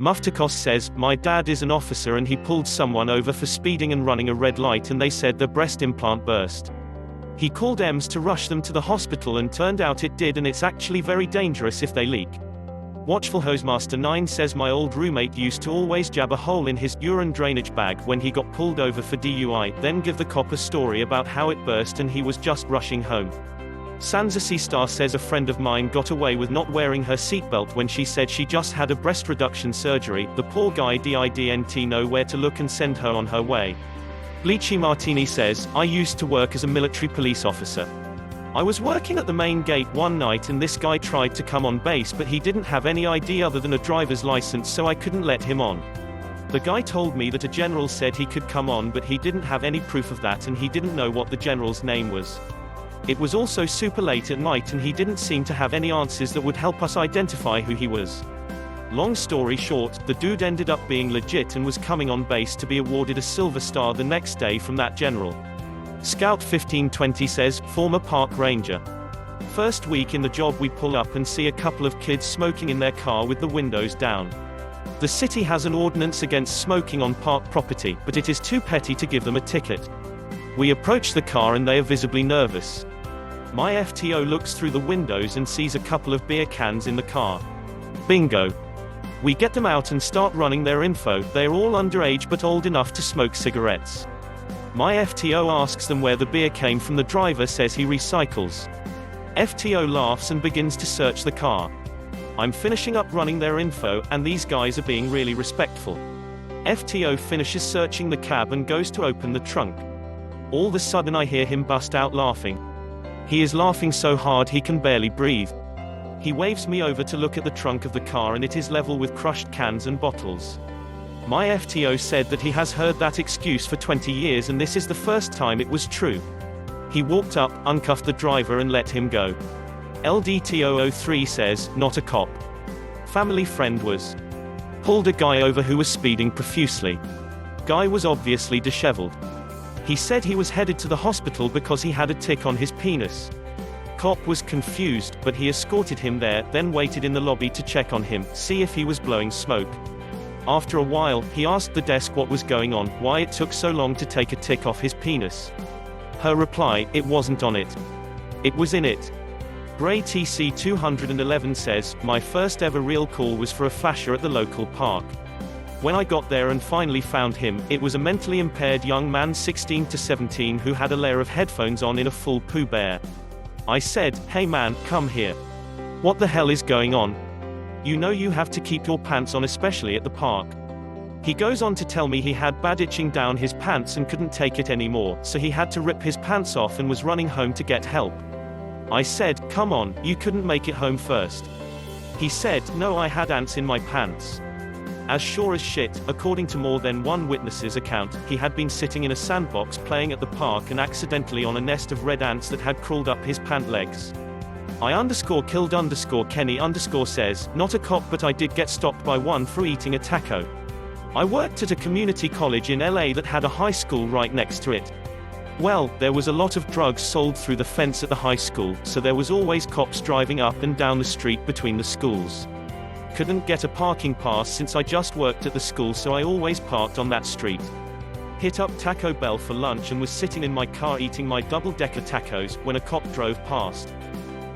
Muftakos says, my dad is an officer and he pulled someone over for speeding and running a red light and they said their breast implant burst. He called EMS to rush them to the hospital and turned out it did, and it's actually very dangerous if they leak. Watchful Hosemaster 9 says my old roommate used to always jab a hole in his urine drainage bag when he got pulled over for DUI, then give the cop a story about how it burst and he was just rushing home. Sansa Star says a friend of mine got away with not wearing her seatbelt when she said she just had a breast reduction surgery. The poor guy didn't know where to look and send her on her way. Bleachy Martini says, I used to work as a military police officer. I was working at the main gate one night and this guy tried to come on base, but he didn't have any ID other than a driver's license, so I couldn't let him on. The guy told me that a general said he could come on, but he didn't have any proof of that and he didn't know what the general's name was. It was also super late at night and he didn't seem to have any answers that would help us identify who he was. Long story short, the dude ended up being legit and was coming on base to be awarded a Silver Star the next day from that general. Scout 1520 says, former park ranger. First week in the job we pull up and see a couple of kids smoking in their car with the windows down. The city has an ordinance against smoking on park property, but it is too petty to give them a ticket. We approach the car and they are visibly nervous. My FTO looks through the windows and sees a couple of beer cans in the car. Bingo. We get them out and start running their info. They are all underage but old enough to smoke cigarettes. My FTO asks them where the beer came from. The driver says he recycles. FTO laughs and begins to search the car. I'm finishing up running their info, and these guys are being really respectful. FTO finishes searching the cab and goes to open the trunk. All of a sudden I hear him bust out laughing. He is laughing so hard he can barely breathe. He waves me over to look at the trunk of the car and it is level with crushed cans and bottles. My FTO said that he has heard that excuse for 20 years and this is the first time it was true. He walked up, uncuffed the driver and let him go. LDT003 says, not a cop. Family friend was. Pulled a guy over who was speeding profusely. Guy was obviously disheveled. He said he was headed to the hospital because he had a tick on his penis. Cop was confused, but he escorted him there, then waited in the lobby to check on him, see if he was blowing smoke. After a while, he asked the desk what was going on, why it took so long to take a tick off his penis. Her reply, it wasn't on it. It was in it. Bray TC 211 says, my first ever real call was for a fascia at the local park. When I got there and finally found him, it was a mentally impaired young man 16 to 17 who had a layer of headphones on in a full Pooh Bear. I said, hey man, come here. What the hell is going on? You know you have to keep your pants on, especially at the park. He goes on to tell me he had bad itching down his pants and couldn't take it anymore, so he had to rip his pants off and was running home to get help. I said, come on, you couldn't make it home first. He said, no, I had ants in my pants. As sure as shit, according to more than one witness's account, he had been sitting in a sandbox playing at the park and accidentally on a nest of red ants that had crawled up his pant legs. I_killed_Kenny_ says, not a cop but I did get stopped by one for eating a taco. I worked at a community college in LA that had a high school right next to it. Well, there was a lot of drugs sold through the fence at the high school, so there was always cops driving up and down the street between the schools. Couldn't get a parking pass since I just worked at the school, so I always parked on that street. Hit up Taco Bell for lunch and was sitting in my car eating my double-decker tacos when a cop drove past.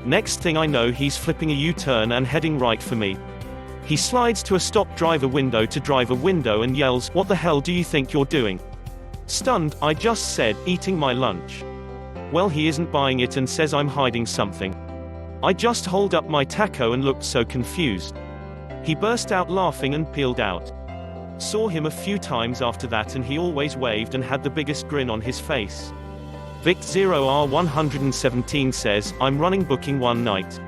Next thing I know, he's flipping a U-turn and heading right for me. He slides to a stop driver window to driver window and yells, what the hell do you think you're doing? Stunned, I just said, eating my lunch. Well, he isn't buying it and says I'm hiding something. I just hold up my taco and looked so confused. He burst out laughing and peeled out. Saw him a few times after that and he always waved and had the biggest grin on his face. Vict0R117 says, I'm running booking one night.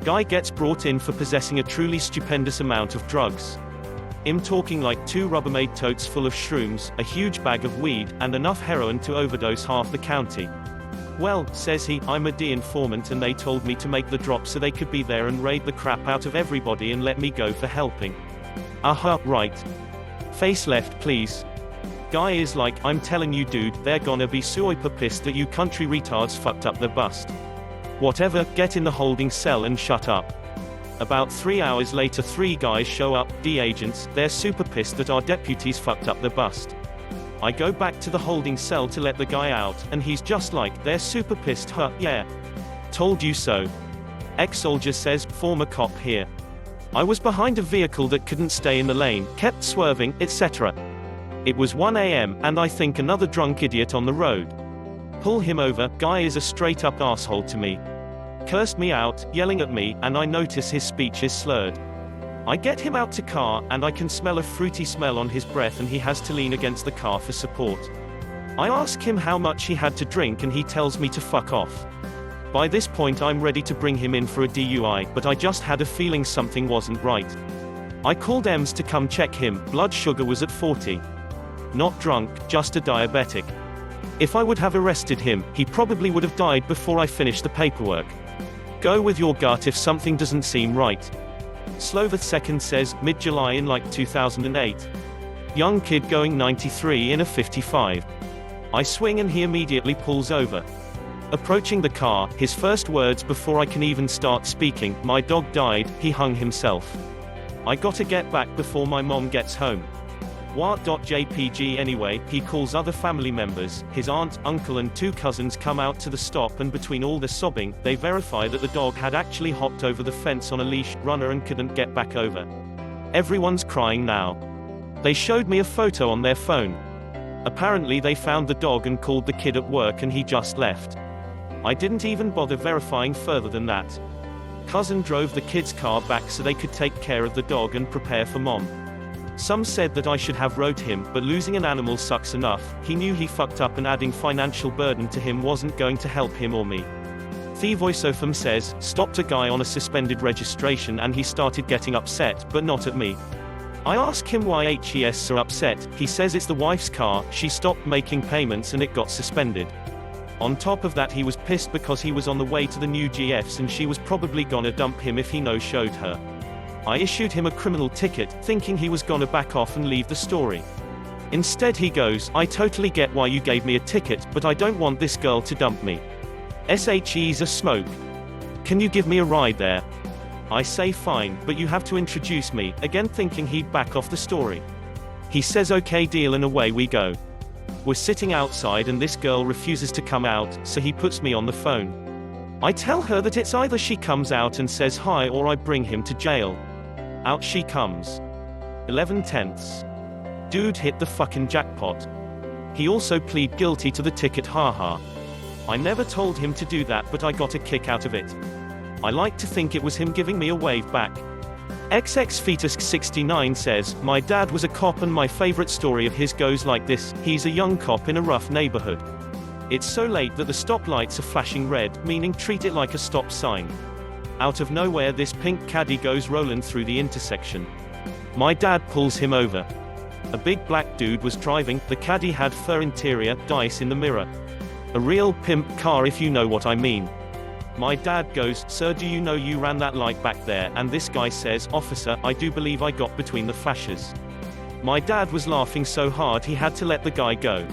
Guy gets brought in for possessing a truly stupendous amount of drugs. I'm talking like 2 Rubbermaid totes full of shrooms, a huge bag of weed, and enough heroin to overdose half the county. Well, says he, I'm a D informant and they told me to make the drop so they could be there and raid the crap out of everybody and let me go for helping. Right. Face left please. Guy is like, I'm telling you dude, they're gonna be super pissed that you country retards fucked up their bust. Whatever, get in the holding cell and shut up. About 3 hours later 3 guys show up, D agents, they're super pissed that our deputies fucked up their bust. I go back to the holding cell to let the guy out, and he's just like, they're super pissed, huh, yeah. Told you so. Ex-soldier says, former cop here. I was behind a vehicle that couldn't stay in the lane, kept swerving, etc. It was 1 AM, and I think another drunk idiot on the road. Pull him over, guy is a straight up asshole to me. Cursed me out, yelling at me, and I notice his speech is slurred. I get him out to car, and I can smell a fruity smell on his breath and he has to lean against the car for support. I ask him how much he had to drink and he tells me to fuck off. By this point I'm ready to bring him in for a DUI, but I just had a feeling something wasn't right. I called EMS to come check him, blood sugar was at 40. Not drunk, just a diabetic. If I would have arrested him, he probably would have died before I finished the paperwork. Go with your gut if something doesn't seem right. Slovath second says, mid-July in like 2008. Young kid going 93 in a 55. I swing and he immediately pulls over. Approaching the car, his first words before I can even start speaking, my dog died, he hung himself. I gotta get back before my mom gets home. What.jpg anyway, he calls other family members, his aunt, uncle and 2 cousins come out to the stop and between all the sobbing, they verify that the dog had actually hopped over the fence on a leash, runner and couldn't get back over. Everyone's crying now. They showed me a photo on their phone. Apparently they found the dog and called the kid at work and he just left. I didn't even bother verifying further than that. Cousin drove the kid's car back so they could take care of the dog and prepare for mom. Some said that I should have wrote him, but losing an animal sucks enough. He knew he fucked up and adding financial burden to him wasn't going to help him or me. The voiceover says, stopped a guy on a suspended registration and he started getting upset, but not at me. I ask him why HES are upset, he says it's the wife's car, she stopped making payments and it got suspended. On top of that he was pissed because he was on the way to the new GFs and she was probably gonna dump him if he no-showed her. I issued him a criminal ticket, thinking he was gonna back off and leave the story. Instead he goes, I totally get why you gave me a ticket, but I don't want this girl to dump me. SHE's a smoke. Can you give me a ride there? I say fine, but you have to introduce me, again thinking he'd back off the story. He says okay deal and away we go. We're sitting outside and this girl refuses to come out, so he puts me on the phone. I tell her that it's either she comes out and says hi or I bring him to jail. Out she comes. 11/10. Dude hit the fucking jackpot. He also plead guilty to the ticket haha. I never told him to do that but I got a kick out of it. I like to think it was him giving me a wave back. XX-Fetus69 says, my dad was a cop and my favorite story of his goes like this, he's a young cop in a rough neighborhood. It's so late that the stoplights are flashing red, meaning treat it like a stop sign. Out of nowhere this pink caddy goes rolling through the intersection. My dad pulls him over. A big black dude was driving, the caddy had fur interior, dice in the mirror. A real pimp car if you know what I mean. My dad goes, sir do you know you ran that light back there, and this guy says, officer, I do believe I got between the flashes. My dad was laughing so hard he had to let the guy go.